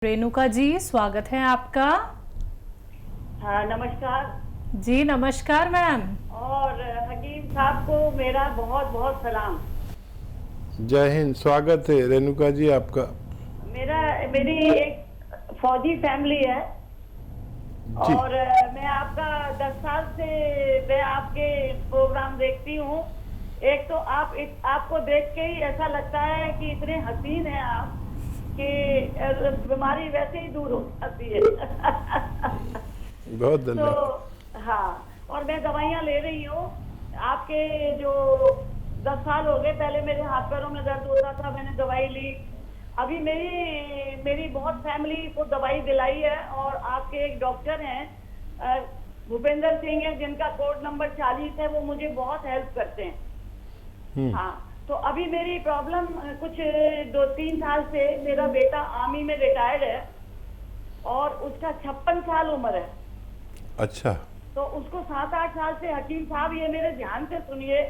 रेणुका जी, स्वागत है आपका। हाँ, नमस्कार। जी नमस्कार मैम। और हकीम साहब को मेरा बहुत बहुत सलाम। जय हिंद। स्वागत है रेणुका जी आपका। मेरी एक फौजी फैमिली है जी। और मैं आपका 10 साल से मैं आपके प्रोग्राम देखती हूँ। एक तो आपको देख के ही ऐसा लगता है कि इतने हसीन हैं आप कि बीमारी वैसे ही दूर हो जाती है। बहुत धन्यवाद। तो हाँ, और मैं दवाइयाँ ले रही हूँ। आपके जो 10 साल हो गए, पहले मेरे हाथ पैरों में दर्द होता था, मैंने दवाई ली। अभी मेरी बहुत फैमिली को दवाई दिलाई है और आपके एक डॉक्टर हैं भूपेंद्र सिंह है, जिनका कोड नंबर 40 है, वो मुझे बहुत हेल्प करते हैं। हाँ, तो अभी मेरी प्रॉब्लम कुछ 2-3 साल से, मेरा बेटा आर्मी में रिटायर्ड है और उसका 56 साल उम्र है। अच्छा। तो उसको 7-8 साल से, हकीम साहब ये मेरे ध्यान से सुनिए,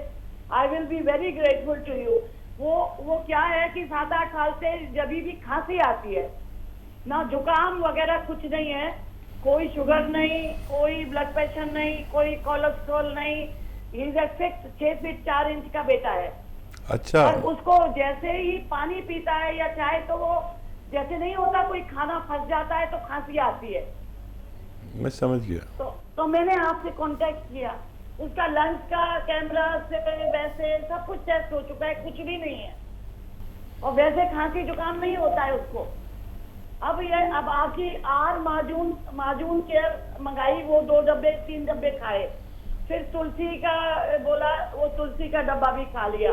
I will be very grateful to you. वो क्या है कि 7-8 साल से जब भी खांसी आती है ना, जुकाम वगैरह कुछ नहीं है, कोई शुगर नहीं, कोई ब्लड प्रेशर नहीं, कोई कोलेस्ट्रॉल नहीं। ही इज 6 फीट 4 इंच का बेटा है। अच्छा। और उसको जैसे ही पानी पीता है या चाहे तो वो जैसे नहीं होता, कोई खाना फंस जाता है तो खांसी आती है। मैं समझ गया। तो मैंने आपसे कांटेक्ट किया। उसका लंच का कैमरा से वैसे सब कुछ टेस्ट हो चुका है, कुछ भी नहीं है और वैसे खांसी जुकाम नहीं होता है उसको। अब आखिर माजून केयर मंगाई, वो 2 डब्बे 3 डब्बे खाए, फिर तुलसी का बोला, वो तुलसी का डब्बा भी खा लिया।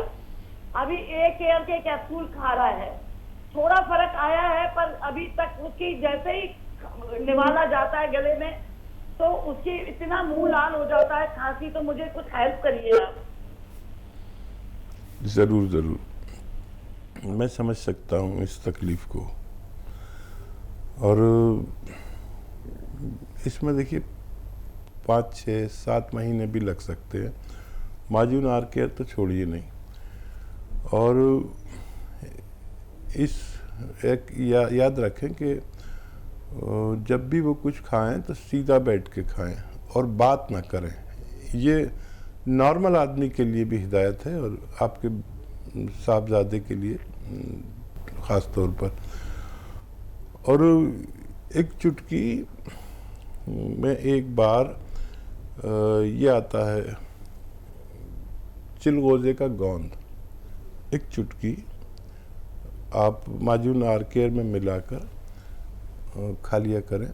अभी एक केयर के कैप्सूल खा रहा है, थोड़ा फर्क आया है, पर अभी तक उसकी जैसे ही निवाला जाता है गले में तो उसकी इतना मुंह लाल हो जाता है खांसी। तो मुझे कुछ हेल्प करिए आप। जरूर जरूर, मैं समझ सकता हूँ इस तकलीफ को। और इसमें देखिए 5, 6, 7 महीने भी लग सकते हैं। माजून आर केयर तो छोड़िए नहीं। और याद रखें कि जब भी वो कुछ खाएं तो सीधा बैठ के खाएं और बात ना करें। ये नॉर्मल आदमी के लिए भी हिदायत है और आपके साहबजादे के लिए ख़ास तौर पर। और एक चुटकी में एक बार ये आता है चिलगोजे का गोंद, एक चुटकी आप माजून आर केयर में मिलाकर खा लिया करें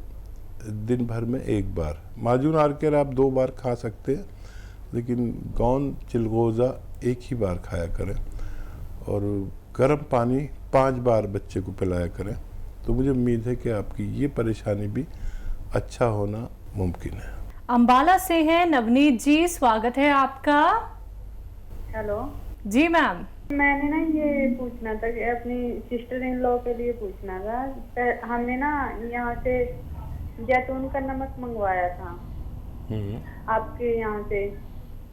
दिन भर में एक बार। माजून आर केयर आप 2 बार खा सकते हैं, लेकिन गोंद चिलगोजा एक ही बार खाया करें। और गर्म पानी 5 बार बच्चे को पिलाया करें। तो मुझे उम्मीद है कि आपकी ये परेशानी भी अच्छा होना मुमकिन है। अंबाला से हैं नवनीत जी, स्वागत है आपका। हेलो जी मैम। मैंने ना ये पूछना था कि अपनी सिस्टर इन लॉ के लिए पूछना था। हमने ना यहाँ से जैतून का नमक मंगवाया था आपके यहाँ से,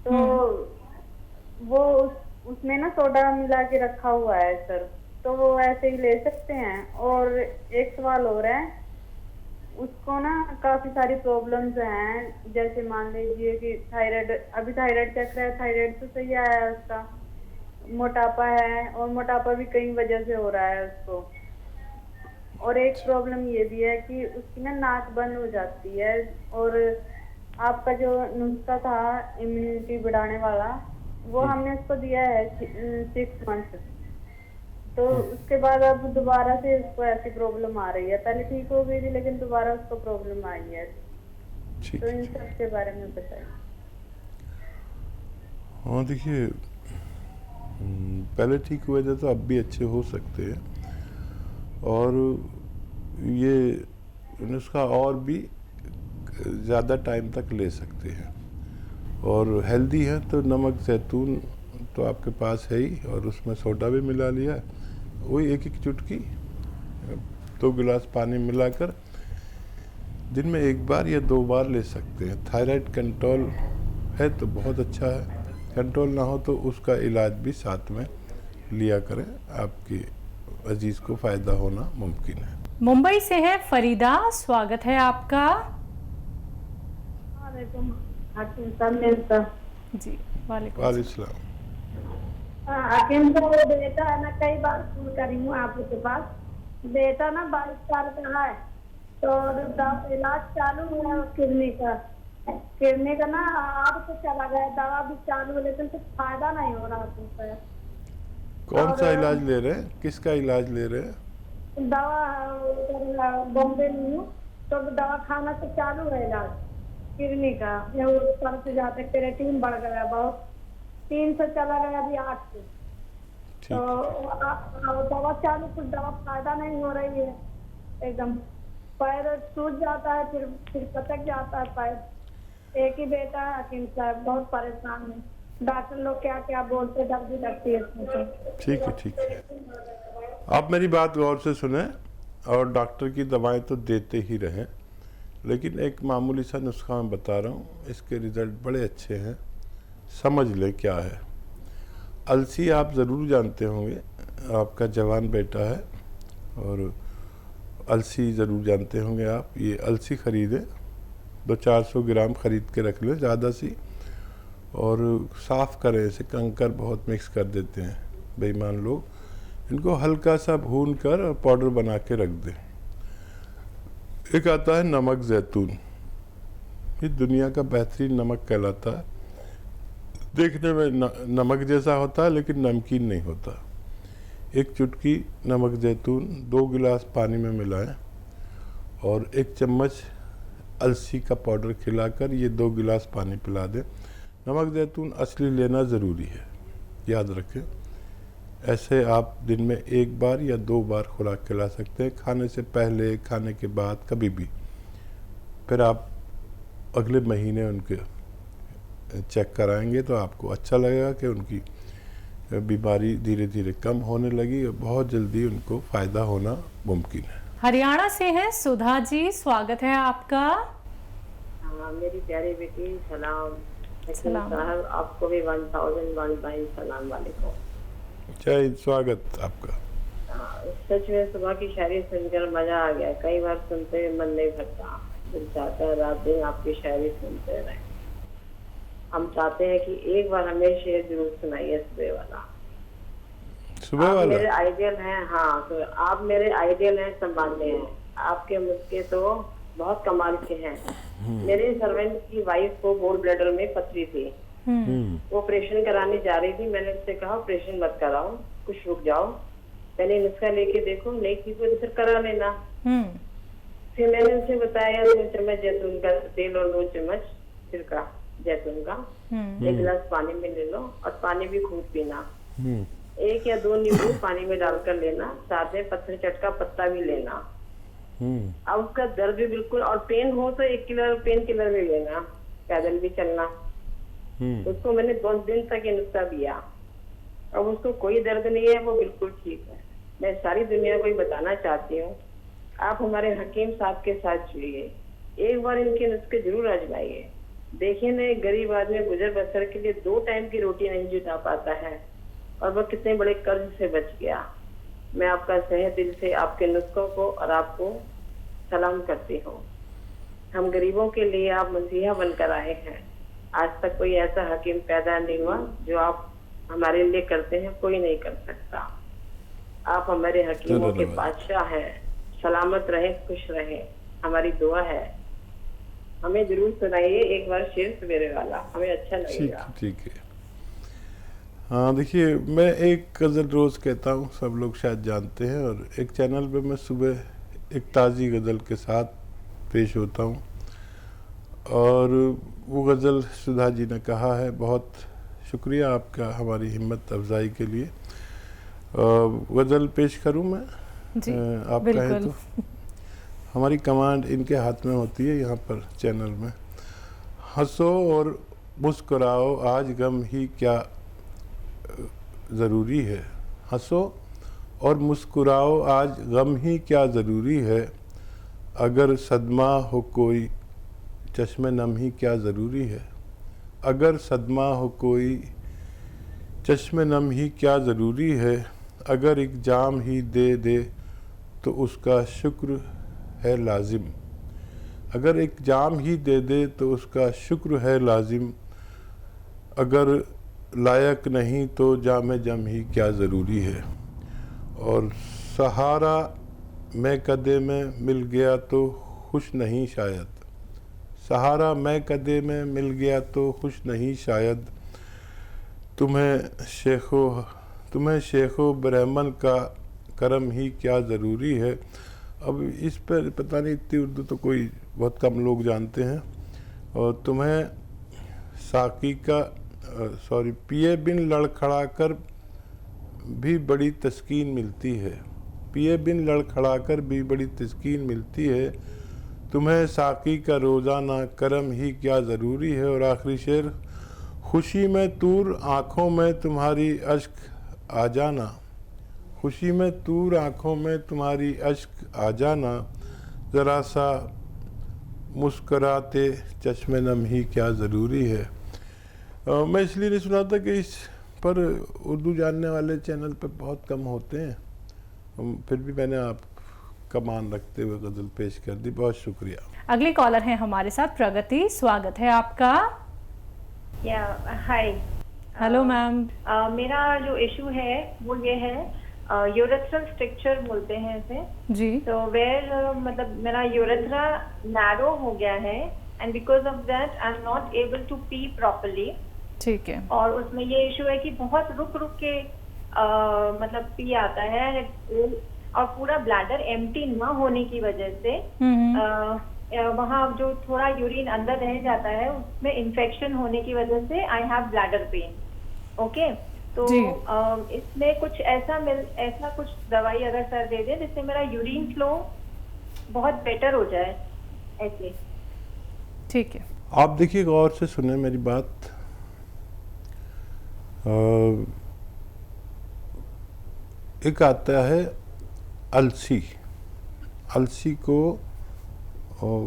तो वो उसमें ना सोडा मिला के रखा हुआ है सर, तो वो ऐसे ही ले सकते हैं? और एक सवाल हो रहा है, उसको ना काफी सारी प्रॉब्लम्स हैं, जैसे मान लीजिए कि थायराइड, अभी थायराइड चेक रहा है, थायराइड तो सही आया है उसका, मोटापा है और मोटापा भी कई वजह से हो रहा है उसको। और एक प्रॉब्लम ये भी है कि उसकी ना नाक बंद हो जाती है। और आपका जो नुस्खा था इम्यूनिटी बढ़ाने वाला, वो हमने उसको दिया है 6 मंथ, तो उसके बाद अब दोबारा से उसको ऐसी प्रॉब्लम आ रही है। पहले ठीक हो गई थी लेकिन दोबारा उसको प्रॉब्लम आई है। तो इन सब के बारे में बताइए। हाँ देखिए, पहले ठीक हुए थे तो अब भी अच्छे हो सकते हैं। और ये नुस्खा और भी ज़्यादा टाइम तक ले सकते हैं। और हेल्दी है तो नमक जैतून तो आपके पास है ही, और उसमें सोडा भी मिला लिया, वही एक चुटकी 2 गिलास पानी मिलाकर दिन में 1 बार या 2 बार ले सकते हैं। थायराइड कंट्रोल है तो बहुत अच्छा है, कंट्रोल ना हो तो उसका इलाज भी साथ में लिया करें, आपकी अजीज़ को फ़ायदा होना मुमकिन है। मुंबई से है फरीदा, स्वागत है आपका। वालेकुम हकीम साहब। जी वालेकुम। वालेकुम सलाम। हकीम साहब, वो बेटा है ना, कई बार फोन करी हूँ आपके पास। बेटा ना 22 साल का है, तो इलाज चालू है किडनी का ना, अब तो चला गया, दवा भी चालू है, लेकिन कुछ फायदा नहीं हो रहा है। कौन सा इलाज ले रहे हैं, किसका इलाज ले रहे हैं? दवा बॉम्बे में हूँ, तो दवा खाना तो चालू है इलाज किडनी का। ये ऊपर से जाते क्रेटिन बढ़ गया बहुत, 3 से चला गया अभी 8 से। ठीक तो दवा चालू, कुछ दवा फायदा नहीं हो रही है। एकदम पैर सूज जाता है, फिर पटक जाता है पैर। एक ही बेटा है हकीम साहब, बहुत परेशान है। डॉक्टर लोग क्या क्या बोलते, डर भी लगती है इसमें तो। ठीक है, ठीक है। आप मेरी बात गौर से सुने, और डॉक्टर की दवाएं तो देते ही रहें, लेकिन एक मामूली सा नुस्खा मैं बता रहा हूँ, इसके रिज़ल्ट बड़े अच्छे हैं, समझ ले क्या है। अलसी आप ज़रूर जानते होंगे, आपका जवान बेटा है, और अलसी ज़रूर जानते होंगे आप। ये अलसी ख़रीदें, 200-400 ग्राम ख़रीद के रख लें, ज़्यादा सी, और साफ़ करें इसे। कंकर बहुत मिक्स कर देते हैं बेईमान लोग। इनको हल्का सा भून कर और पाउडर बना के रख दें। एक आता है नमक जैतून, ये दुनिया का बेहतरीन नमक कहलाता है। देखने में नमक जैसा होता है, लेकिन नमकीन नहीं होता। एक चुटकी नमक जैतून 2 गिलास पानी में मिलाएं, और 1 चम्मच अलसी का पाउडर खिलाकर ये 2 गिलास पानी पिला दें। नमक जैतून असली लेना ज़रूरी है, याद रखें। ऐसे आप दिन में 1 बार या 2 बार खुराक खिला सकते हैं, खाने से पहले, खाने के बाद, कभी भी। फिर आप अगले महीने उनके चेक कराएंगे तो आपको अच्छा लगेगा कि उनकी बीमारी धीरे धीरे कम होने लगी, और बहुत जल्दी उनको फ़ायदा होना मुमकिन है। हरियाणा से है सुधा जी, स्वागत है आपका। हाँ, मेरी प्यारी बेटी सलाम। सलाम। साहब आपको भी 1001 सलाम वालेकुम। जय हिंद, स्वागत आपका। सच में सुबह की शायरी सुनकर मजा आ गया। कई बार सुनते हुए मन नहीं भरता, दिल चाहता है रात दिन आपकी शायरी सुनते रहे। हम चाहते हैं कि एक बार हमें शेर जरूर सुनाइए, सुबह वाला। सुबह वाला मेरे आइडियल हैं। हाँ, तो आप मेरे आइडियल हैं, संभालने हैं। आपके मुझके तो बहुत कमाल के हैं। मेरे सर्वेंट की वाइफ को गोल ब्लैडर में पथरी थी, वो ऑपरेशन कराने जा रही थी। मैंने उससे कहा ऑपरेशन मत कराओ, कुछ रुक जाओ, पहले नुस्खा लेके देखो, नहीं ठीक हो तो फिर करा लेना। फिर मैंने उसे बताया 2 चम्मच जैतून का तेल और 2 चम्मच सिरका जैतून का 1 गिलास पानी में ले लो, और पानी भी खूब पीना। 1 या 2 नींबू पानी में डालकर लेना, साथ में पत्थर चटका पत्ता भी लेना। अब उसका दर्द भी बिल्कुल, और पेन हो तो 1 किलो पेन किलर भी लेना, पैदल भी चलना। उसको मैंने 10 दिन तक ये नुस्खा दिया। अब उसको कोई दर्द नहीं है, वो बिल्कुल ठीक है। मैं सारी दुनिया को ही बताना चाहती हूँ, आप हमारे हकीम साहब के साथ जुड़िए, एक बार इनके नुस्खे जरूर आजमाइए। देखिए ना, एक गरीब आदमी गुजर बसर के लिए 2 टाइम की रोटी नहीं जुटा पाता है, और वह कितने बड़े कर्ज से बच गया। मैं आपका तहे दिल से आपके नुस्खों को और आपको सलाम करती हूँ। हम गरीबों के लिए आप मसीहा बनकर आए हैं। आज तक कोई ऐसा हकीम पैदा नहीं हुआ जो आप हमारे लिए करते हैं, कोई नहीं कर सकता। आप हमारे हकीमों के बादशाह हैं। सलामत रहे, खुश रहे, हमारी दुआ है। हमें जरूर सुनाइए एक बार शेर सवेरे वाला, हमें अच्छा लगेगा। ठीक है। हाँ, देखिए, मैं एक गज़ल रोज़ कहता हूँ, सब लोग शायद जानते हैं, और एक चैनल पे मैं सुबह एक ताज़ी गज़ल के साथ पेश होता हूँ। और वो गज़ल सुधा जी ने कहा है, बहुत शुक्रिया आपका हमारी हिम्मत अफजाई के लिए। गज़ल पेश करूँ मैं? जी, आप कहें तो। हमारी कमांड इनके हाथ में होती है यहाँ पर चैनल में। हंसो और मुस्कुराओ, आज गम ही क्या ज़रूरी है। हंसो और मुस्कुराओ, आज गम ही क्या ज़रूरी है। अगर सदमा हो कोई, चश्मे नम ही क्या ज़रूरी है। अगर सदमा हो कोई, चश्मे नम ही क्या ज़रूरी है। अगर एक जाम ही दे दे तो उसका शुक्र है लाजिम। अगर एक जाम ही दे दे तो उसका शुक्र है लाजिम। अगर लायक नहीं तो जाम जम ही क्या ज़रूरी है। और सहारा मैं कदे में मिल गया तो खुश नहीं शायद। सहारा मैं कदे में मिल गया तो खुश नहीं शायद। तुम्हें शेखो ब्राह्मण का करम ही क्या ज़रूरी है। अब इस पर पता नहीं, इतनी उर्दू तो कोई बहुत कम लोग जानते हैं। और तुम्हें साकी का पिए बिन लड़खड़ा कर भी बड़ी तस्कीन मिलती है। पिए बिन लड़खड़ा कर भी बड़ी तस्कीन मिलती है। तुम्हें साकी का रोज़ाना करम ही क्या ज़रूरी है। और आखिरी शेर, खुशी में तूर आँखों में तुम्हारी अश्क आ जाना। खुशी में तूर आँखों में तुम्हारी अश्क आ जाना। ज़रा सा मुस्कराते चश्मे नम ही क्या ज़रूरी है। मैं इसलिए नहीं सुना था कि इस पर उर्दू जानने वाले चैनल पर बहुत कम होते हैं। फिर भी मैंने आपका मान रखते हुए गज़ल पेश कर दी। बहुत शुक्रिया। अगली कॉलर हैं हमारे साथ प्रगति, स्वागत है आपका। हाय। Hello ma'am. मेरा जो इशू है वो ये है, यूरेथ्रल स्ट्रक्चर बोलते हैं इसे जी। तो मतलब मेरा यूरेथ्रा नैरो हो गया है and because of that I am not able to pee properly. ठीक है। और उसमें ये इशू है कि बहुत रुक रुक के मतलब पी आता है और पूरा ब्लैडर एम्प्टी ना होने की वजह से वहाँ जो थोड़ा यूरिन अंदर रह जाता है उसमें इन्फेक्शन होने की वजह से I have bladder pain. Okay, तो इसमें कुछ ऐसा कुछ दवाई अगर सर दे दे जिससे मेरा यूरिन फ्लो बहुत बेटर हो जाए ऐसे। ठीक है। आप देखिए, गौर से सुने मेरी बात। एक आता है अलसी। अलसी को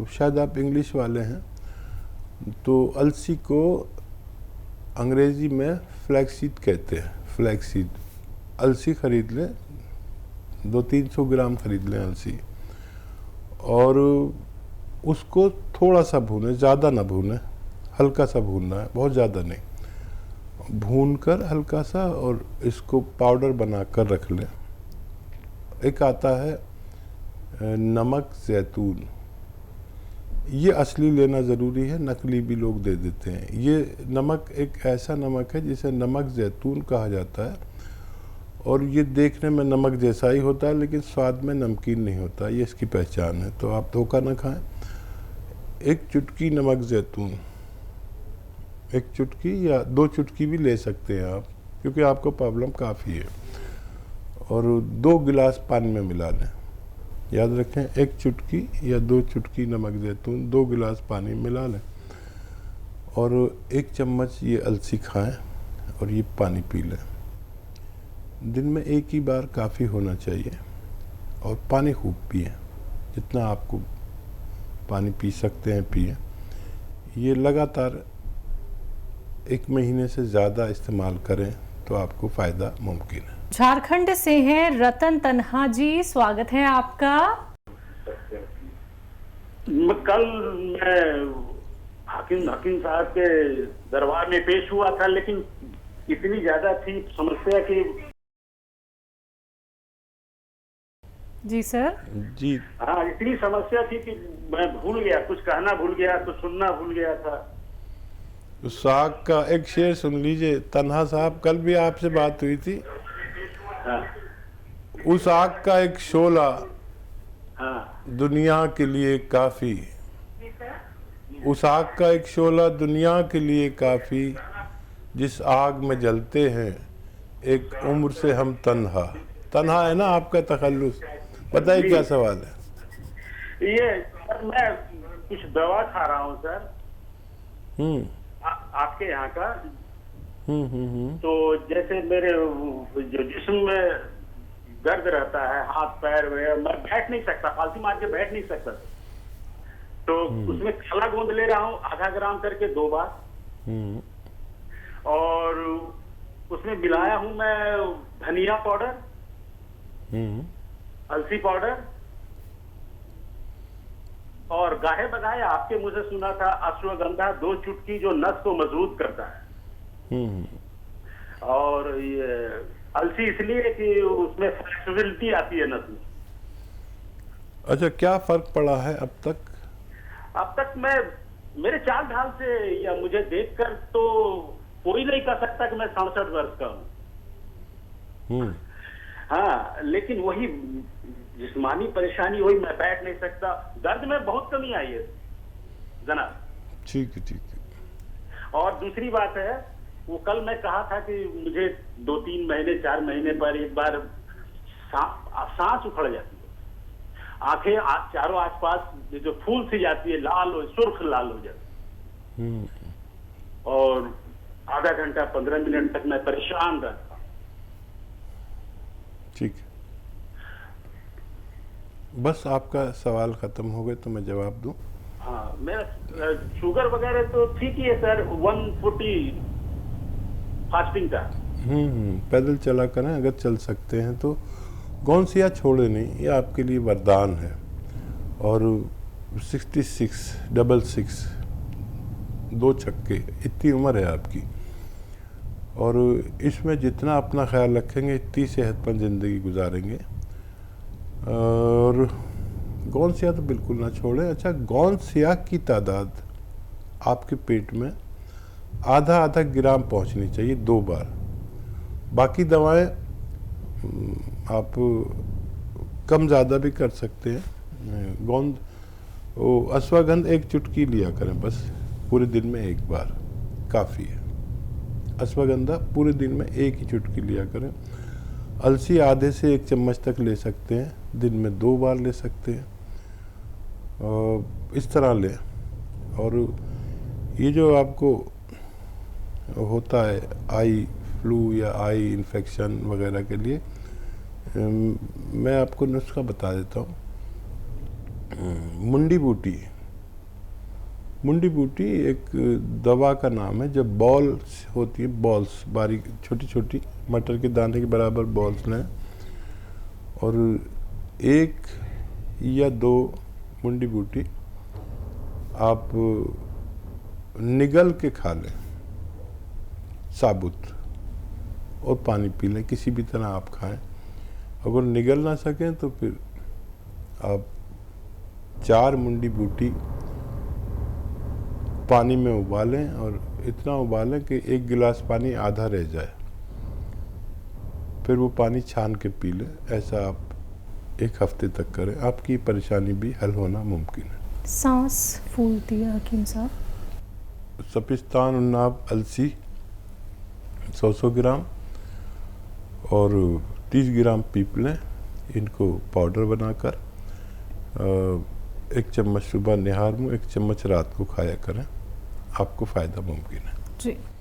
शायद आप इंग्लिश वाले हैं, तो अलसी को अंग्रेजी में फ्लैक्सीड कहते हैं। फ्लैक्सीड अलसी खरीद लें, 200-300 ग्राम खरीद लें अलसी, और उसको थोड़ा सा भूनें, ज़्यादा ना भूनें, हल्का सा भूनना है, बहुत ज़्यादा नहीं। भून कर हल्का सा और इसको पाउडर बना कर रख लें। एक आता है नमक ज़ैतून। ये असली लेना ज़रूरी है, नकली भी लोग दे देते हैं। ये नमक एक ऐसा नमक है जिसे नमक ज़ैतून कहा जाता है, और ये देखने में नमक जैसा ही होता है लेकिन स्वाद में नमकीन नहीं होता। ये इसकी पहचान है, तो आप धोखा ना खाएं। एक चुटकी नमक ज़ैतून, एक चुटकी या 2 चुटकी भी ले सकते हैं आप, क्योंकि आपको प्रॉब्लम काफ़ी है। और 2 गिलास पानी में मिला लें। याद रखें, 1 चुटकी या 2 चुटकी नमक ज़ैतून 2 गिलास पानी मिला लें, और 1 चम्मच ये अलसी खाएं और ये पानी पी लें। दिन में 1 ही बार काफ़ी होना चाहिए, और पानी खूब पिएं, जितना आपको पानी पी सकते हैं पिएं। ये लगातार 1 महीने से ज़्यादा इस्तेमाल करें तो आपको फ़ायदा मुमकिन है। झारखंड से हैं रतन तन्हा जी, स्वागत है आपका। कल मैं हकीम साहब के दरबार में पेश हुआ था, लेकिन इतनी ज्यादा थी समस्या कि जी सर। जी हाँ, इतनी समस्या थी कि मैं भूल गया, कुछ कहना भूल गया, कुछ सुनना भूल गया था। तो साग का एक शेर सुन लीजिए। तन्हा साहब, कल भी आपसे बात हुई थी। हाँ, उस आग का एक शोला हाँ, दुनिया के लिए काफी। उस आग का एक शोला दुनिया के लिए काफी, जिस आग में जलते हैं एक उम्र से हम तन्हा। तन्हा है ना आपका तखल्लुस। बताइए क्या सवाल है। ये सर मैं कुछ दवा खा रहा हूँ सर, आपके यहाँ का। तो जैसे मेरे जो जिस्म में दर्द रहता है, हाथ पैर में, मैं बैठ नहीं सकता, फालतू मार के बैठ नहीं सकता, तो उसमें काला गोंद ले रहा हूँ आधा ग्राम करके 2 बार, और उसमें मिलाया हूँ मैं धनिया पाउडर, अलसी पाउडर और गाहे बगाहे आपके मुंह से सुना था अश्वगंधा 2 चुटकी, जो नस को मजबूत करता है। और ये अलसी इसलिए कि उसमें फ्लेक्सिबिलिटी आती है नस में। अच्छा, क्या फर्क पड़ा है अब तक? अब तक मैं, मेरे चाल ढाल से या मुझे देखकर तो कोई नहीं कह सकता कि मैं 67 वर्ष का हूँ। हाँ, लेकिन वही जिस्मानी परेशानी, वही मैं बैठ नहीं सकता, दर्द में बहुत कमी आई है जनाब। ठीक है, ठीक है। और दूसरी बात है, वो कल मैं कहा था कि मुझे 2-3 महीने 4 महीने पर एक बार सांस उखड़ जाती है, आंखें चारों आसपास जो फूल सी जाती है, लाल हो, सुर्ख लाल हो जाती है, और आधा घंटा 15 मिनट तक मैं परेशान रहता। ठीक है, बस आपका सवाल खत्म हो गए तो मैं जवाब दूं। हाँ, मेरा शुगर वगैरह तो ठीक ही है सर, 140 फास्टिंग का। पैदल चला करें अगर चल सकते हैं तो। गौनसिया छोड़े नहीं, ये आपके लिए वरदान है। और 66 2 छक्के, इतनी उम्र है आपकी, और इसमें जितना अपना ख्याल रखेंगे इतनी सेहतमंद ज़िंदगी गुजारेंगे। और गौनसिया तो बिल्कुल ना छोड़ें। अच्छा, गौनसिया की तादाद आपके पेट में आधा ग्राम पहुंचनी चाहिए 2 बार। बाकी दवाएं आप कम ज़्यादा भी कर सकते हैं। अश्वगंध 1 चुटकी लिया करें बस, पूरे दिन में 1 बार काफ़ी है। अश्वगंधा पूरे दिन में 1 ही चुटकी लिया करें। अलसी आधे से 1 चम्मच तक ले सकते हैं, दिन में 2 बार ले सकते हैं, इस तरह लें। और ये जो आपको होता है आई फ्लू या आई इन्फेक्शन वगैरह के लिए, मैं आपको नुस्खा बता देता हूँ। मुंडी बूटी एक दवा का नाम है। जब बॉल्स होती है, बॉल्स बारीक छोटी छोटी मटर के दाने के बराबर बॉल्स लें, और 1 या 2 मुंडी बूटी आप निगल के खा लें साबुत, और पानी पी लें, किसी भी तरह आप खाएं। अगर निगल ना सकें तो फिर आप 4 मुंडी बूटी पानी में उबालें, और इतना उबालें कि 1 गिलास पानी आधा रह जाए, फिर वो पानी छान के पी लें। ऐसा आप 1 हफ्ते तक करें, आपकी परेशानी भी हल होना मुमकिन है। सांस फूलती है हकीम साहब। सपिस्तान उन्नाब अलसी 100 ग्राम और 30 ग्राम पीपलें, इनको पाउडर बनाकर 1 चम्मच सुबह निहार मुँह, 1 चम्मच रात को खाया करें, आपको फ़ायदा मुमकिन है। जी।